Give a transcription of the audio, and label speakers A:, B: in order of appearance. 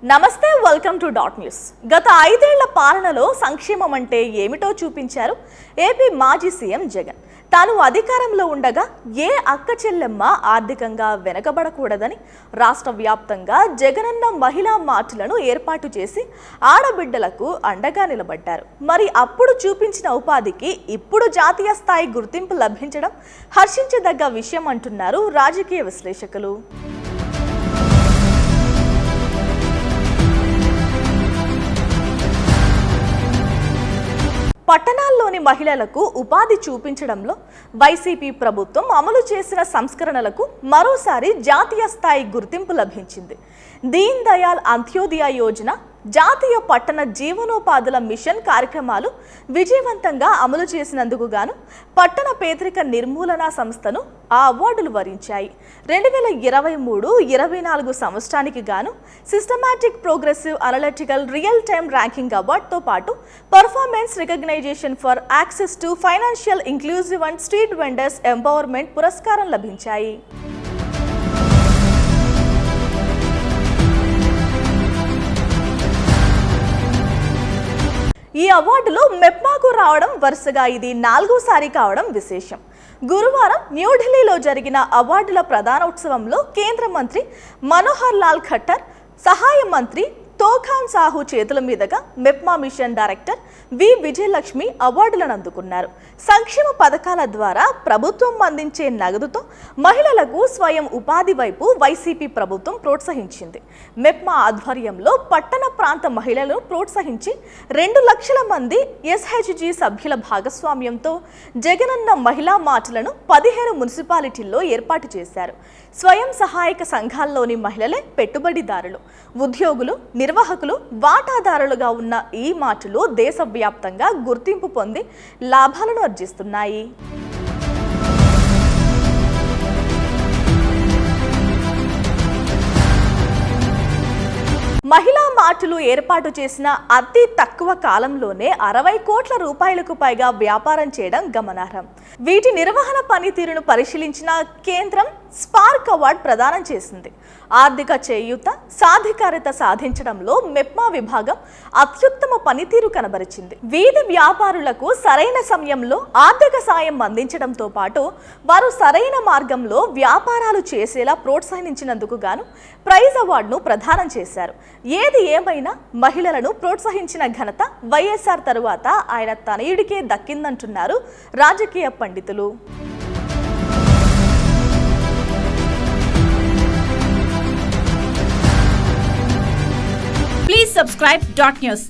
A: నమస్తే, welcome to dot news. గత 5 ఏళ్ల పాలనలో సంక్షేమం అంటే ఏమిటో చూపించారు ఏపీ మాజీ సీఎం జగన్. తాను అధికారంలో ఉండగా ఏ అక్క చెల్లెమ్మ ఆర్థికంగా వెనకబడకూడదని రాష్ట్ర వ్యాప్తంగా జగనన్న మహిళా మార్టులను ఏర్పాటు చేసి ఆడబిడ్డలకు అండగా నిలబడ్డారు. మరి అప్పుడు చూపించిన ఉపాధికి ఇప్పుడు జాతీయ స్థాయి గుర్తింపు లభించడం హర్షించదగ్గ విషయం అంటున్నారు రాజకీయ విశ్లేషకులు. పట్టణాల్లోని మహిళలకు ఉపాధి చూపించడంలో వైసీపీ ప్రభుత్వం అమలు చేసిన సంస్కరణలకు మరోసారి జాతీయ స్థాయి గుర్తింపు లభించింది. దీన్ దయాల్ అంత్యోదయ యోజన, జాతీయ పట్టణ జీవనోపాధుల మిషన్ కార్యక్రమాలు విజయవంతంగా అమలు చేసినందుకు గాను పట్టణ పేదరిక నిర్మూలన సంస్థను ఆ అవార్డులు వరించాయి. 2023-24 సంవత్సరానికి గాను systematic progressive analytical real time ranking అవార్డుతో పాటు performance recognition for access to financial inclusive and street vendors empowerment పురస్కారం లభించాయి. ఈ అవార్డులో మెప్మాకు రావడం వరుసగా ఇది 4వసారి కావడం విశేషం. గురువారం న్యూఢిల్లీలో జరిగిన అవార్డుల ప్రధానోత్సవంలో కేంద్ర మంత్రి మనోహర్ లాల్ ఖట్టర్, సహాయ మంత్రి తోఖాన్ సాహు చేతుల మీదుగా మెప్మా మిషన్ డైరెక్టర్ వి విజయలక్ష్మి అవార్డులను అందుకున్నారు. సంక్షేమ పథకాల ద్వారా ప్రభుత్వం అందించే నగదుతో మహిళలకు స్వయం ఉపాధి వైపు వైసీపీ ప్రభుత్వం ప్రోత్సహించింది. మెప్మా ఆధ్వర్యంలో పట్టణ ప్రాంత మహిళలను ప్రోత్సహించి 2 లక్షల మంది ఎస్హెచ్జి సభ్యుల భాగస్వామ్యంతో జగనన్న మహిళా మార్టులను 17 మున్సిపాలిటీల్లో ఏర్పాటు చేశారు. స్వయం సహాయక సంఘాల్లోని మహిళలే పెట్టుబడిదారులు, ఉద్యోగులు, నిర్వాహకులు, వాటాదారులుగా ఉన్న ఈ మార్టులు దేశవ్యాప్తంగా గుర్తింపు పొంది లాభాలను ఆర్జిస్తున్నాయి. మహిళా మార్టులు ఏర్పాటు చేసిన అతి తక్కువ కాలంలోనే 60 కోట్ల రూపాయలకు పైగా వ్యాపారం చేయడం గమనార్హం. వీటి నిర్వహణ పనితీరును పరిశీలించిన కేంద్రం స్పార్క్ అవార్డు ప్రదానం చేసింది. ఆర్థిక చేయూత, సాధికారత సాధించడంలో మెప్మా విభాగం అత్యుత్తమ పనితీరు కనబరిచింది. వీధి వ్యాపారులకు సరైన సమయంలో ఆర్థిక సాయం అందించడంతో పాటు వారు సరైన మార్గంలో వ్యాపారాలు చేసేలా ప్రోత్సహించినందుకు గాను ప్రైజ్ అవార్డును ప్రదానం చేశారు. ఏది ఏమైనా మహిళలను ప్రోత్సహించిన ఘనత వైఎస్ఆర్ తరువాత ఆయన తనయుడికే దక్కిందంటున్నారు రాజకీయ పండితులు.
B: Please subscribe Dot News.